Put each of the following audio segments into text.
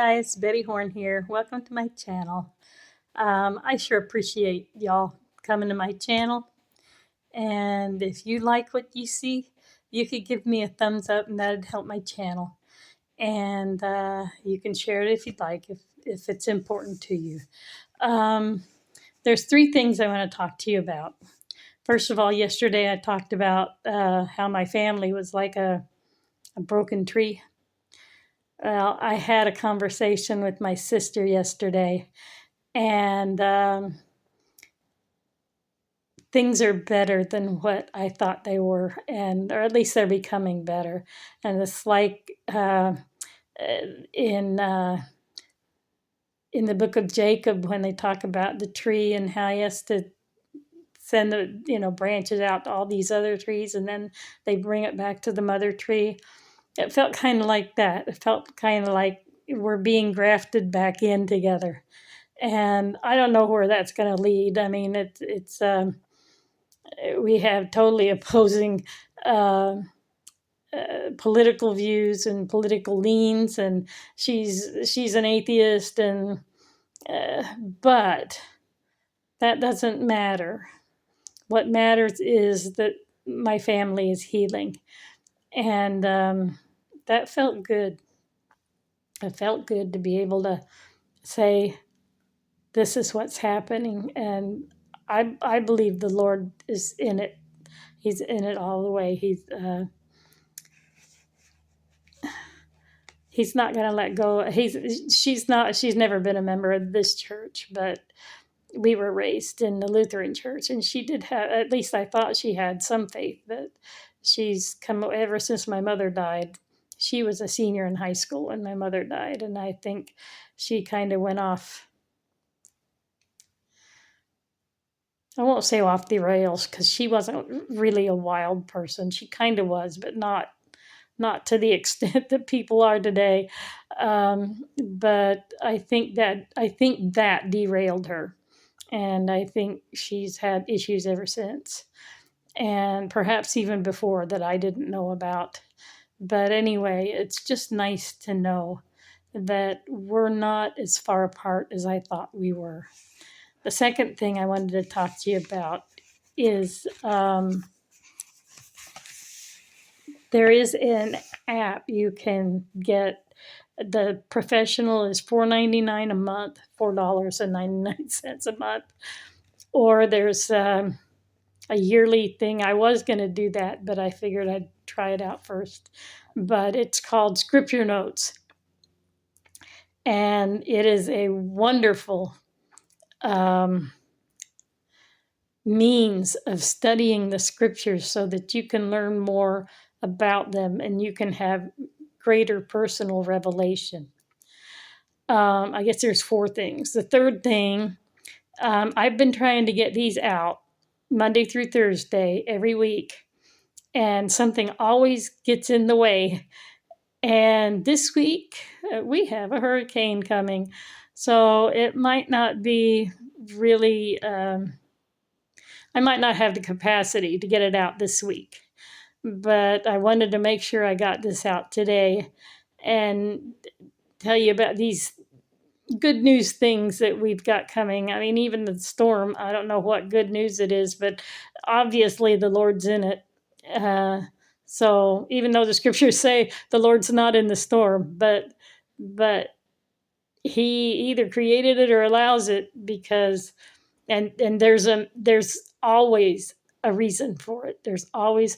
guys, Betty Horn here. Welcome to my channel. I sure appreciate y'all coming to my channel. And if you like what you see, you could give me a thumbs up and that'd help my channel. And you can share it if you'd like, if it's important to you. There's three things I want to talk to you about. First of all, yesterday I talked about how my family was like a broken tree. Well, I had a conversation with my sister yesterday, and things are better than what I thought they were, or at least they're becoming better. And it's like in the book of Jacob, when they talk about the tree and how he has to send the branches out to all these other trees, and then they bring it back to the mother tree. It felt kind of like that. It felt kind of like we're being grafted back in together. And I don't know where that's going to lead. I mean, it's we have totally opposing political views and political leans, and she's an atheist, and but that doesn't matter. What matters is that my family is healing, and that felt good. It felt good to be able to say, this is what's happening, and I believe the Lord is in it. He's in it all the way. He's not going to let go. She's never been a member of this church, but we were raised in the Lutheran church, and she did have, at least I thought she had some faith, but she's come ever since my mother died. She was a senior in high school when my mother died, and I think she kind of went off, I won't say off the rails, because she wasn't really a wild person. She kind of was, but not to the extent that people are today. But I think that derailed her, and I think she's had issues ever since, and perhaps even before that I didn't know about. But anyway, it's just nice to know that we're not as far apart as I thought we were. The second thing I wanted to talk to you about is there is an app you can get. The professional is $4.99 a month, $4.99 a month. Or there's a yearly thing. I was going to do that, but I figured I'd try it out first. But it's called Scripture Notes. And it is a wonderful means of studying the scriptures so that you can learn more about them and you can have greater personal revelation. I guess there's four things. The third thing, I've been trying to get these out Monday through Thursday every week, and something always gets in the way. And this week, we have a hurricane coming, so it might not be really, I might not have the capacity to get it out this week. But I wanted to make sure I got this out today and tell you about these good news things that we've got coming. I mean, even the storm, I don't know what good news it is, but obviously the Lord's in it. So even though the scriptures say the Lord's not in the storm, but he either created it or allows it, because and there's always a reason for it. There's always,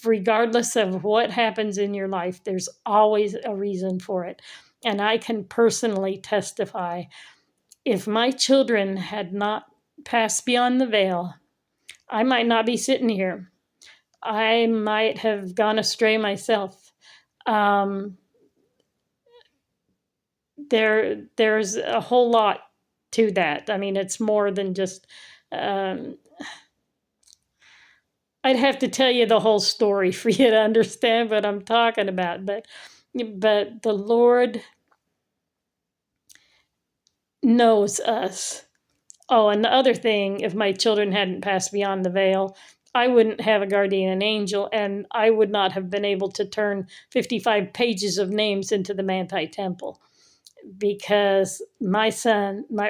regardless of what happens in your life, there's always a reason for it. And I can personally testify, if my children had not passed beyond the veil, I might not be sitting here. I might have gone astray myself. There's a whole lot to that. I mean, it's more than just, I'd have to tell you the whole story for you to understand what I'm talking about. But the Lord knows us. Oh, and the other thing, if my children hadn't passed beyond the veil, I wouldn't have a guardian angel, and I would not have been able to turn 55 pages of names into the Manti Temple. because my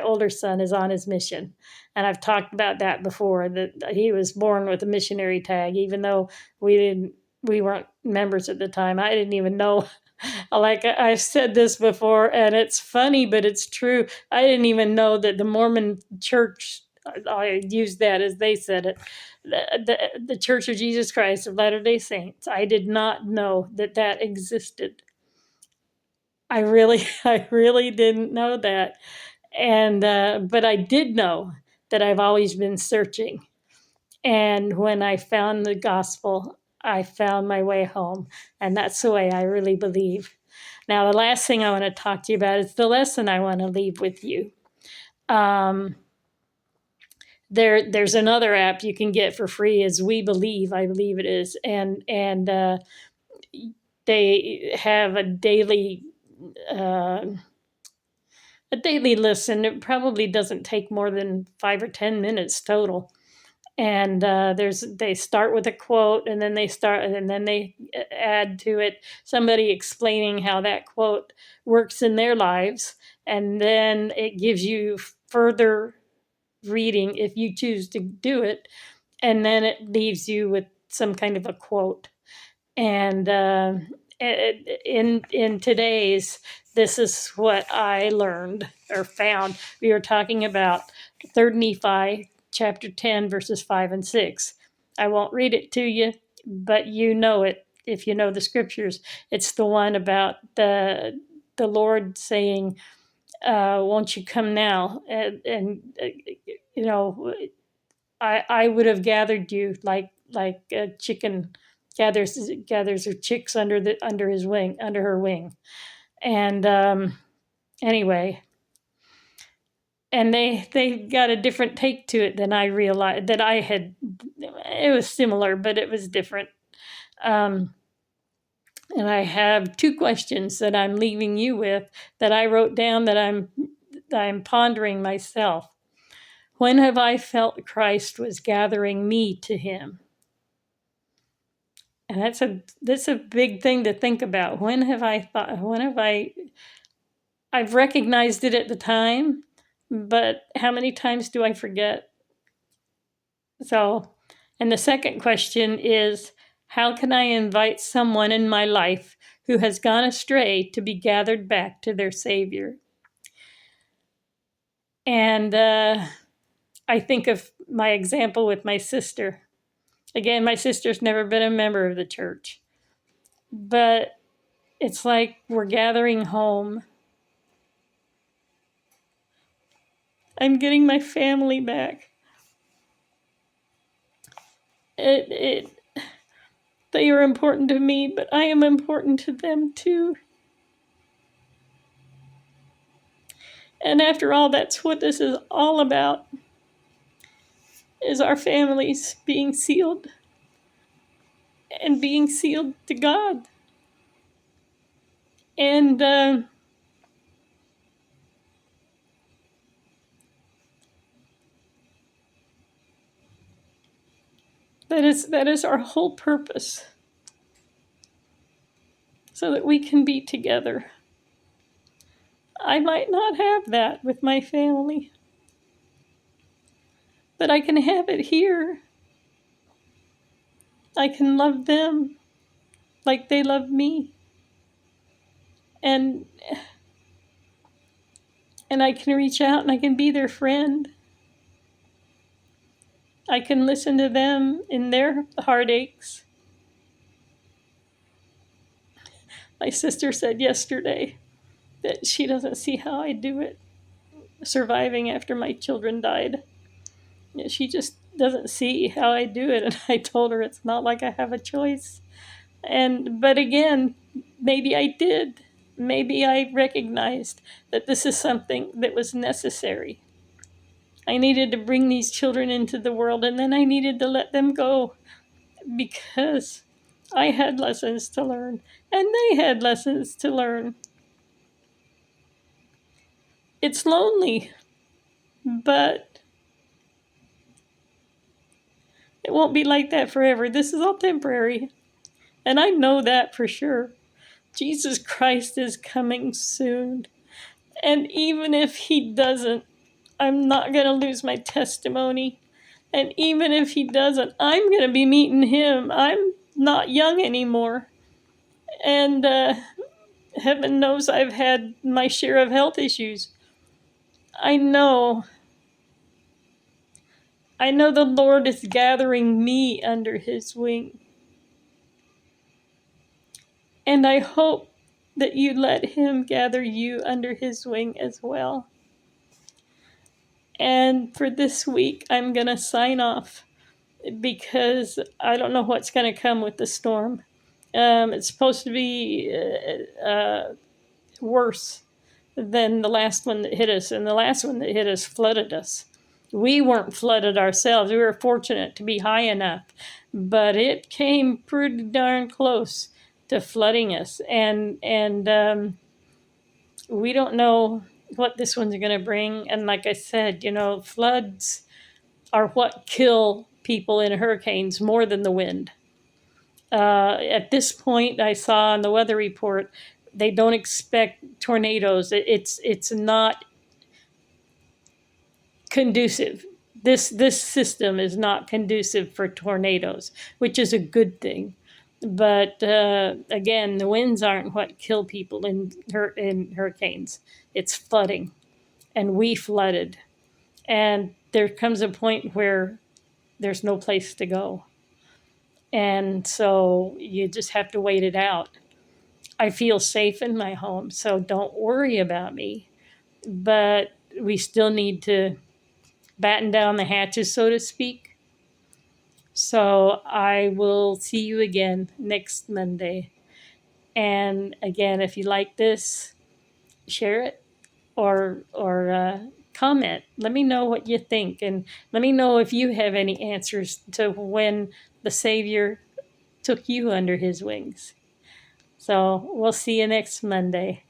older son, is on his mission. And I've talked about that before, that he was born with a missionary tag, even though we weren't members at the time. I didn't even know. Like I've said this before, and it's funny, but it's true. I didn't even know that the Mormon Church, I used that as they said it, the Church of Jesus Christ of Latter-day Saints. I did not know that existed. I really didn't know that. And, but I did know that I've always been searching. And when I found the gospel, I found my way home. And that's the way I really believe. Now, the last thing I want to talk to you about is the lesson I want to leave with you. Um, there's another app you can get for free, is We Believe, I believe it is. And they have uh, a daily listen. It probably doesn't take more than 5 or 10 minutes total. And they start with a quote, and then they add to it somebody explaining how that quote works in their lives, and then it gives you further reading if you choose to do it, and then it leaves you with some kind of a quote. And in today's, this is what I learned or found. We were talking about 3rd Nephi chapter 10 verses 5 and 6. I won't read it to you, but you know it if you know the scriptures. It's the one about the Lord saying, won't you come now? And you know, I would have gathered you like a chicken gathers her chicks under his wing, under her wing. And anyway, and they got a different take to it than I realized that I had. It was similar, but it was different. Um, and I have 2 questions that I'm leaving you with, that I wrote down, that I'm pondering myself. When have I felt Christ was gathering me to him? And that's a big thing to think about. When have I thought? When have I've recognized it at the time, but how many times do I forget? So, and the second question is, how can I invite someone in my life who has gone astray to be gathered back to their Savior? And I think of my example with my sister. Again, my sister's never been a member of the church, but it's like we're gathering home. I'm getting my family back. It They are important to me, but I am important to them too. And after all, that's what this is all about, is our families being sealed and being sealed to God. And that is our whole purpose, so that we can be together. I might not have that with my family, but I can have it here. I can love them like they love me. And I can reach out and I can be their friend. I can listen to them in their heartaches. My sister said yesterday that she doesn't see how I do it, surviving after my children died. She just doesn't see how I do it. And I told her it's not like I have a choice. But again, maybe I did. Maybe I recognized that this is something that was necessary. I needed to bring these children into the world, and then I needed to let them go, because I had lessons to learn, and they had lessons to learn. It's lonely, but it won't be like that forever. This is all temporary, and I know that for sure. Jesus Christ is coming soon. And even if he doesn't, I'm not going to lose my testimony. And even if he doesn't, I'm going to be meeting him. I'm not young anymore. And heaven knows I've had my share of health issues. I know the Lord is gathering me under his wing. And I hope that you let him gather you under his wing as well. And for this week, I'm going to sign off because I don't know what's going to come with the storm. It's supposed to be worse than the last one that hit us, and the last one that hit us flooded us. We weren't flooded ourselves. We were fortunate to be high enough, but it came pretty darn close to flooding us, and we don't know what this one's going to bring. And like I said, floods are what kill people in hurricanes more than the wind. At this point, I saw on the weather report, they don't expect tornadoes. It's not conducive. This system is not conducive for tornadoes, which is a good thing. But again, the winds aren't what kill people in hurricanes. It's flooding, and we flooded. And there comes a point where there's no place to go. And so you just have to wait it out. I feel safe in my home, so don't worry about me. But we still need to batten down the hatches, so to speak. So I will see you again next Monday. And again, if you like this, share it or comment. Let me know what you think, and let me know if you have any answers to when the Savior took you under his wings. So we'll see you next Monday.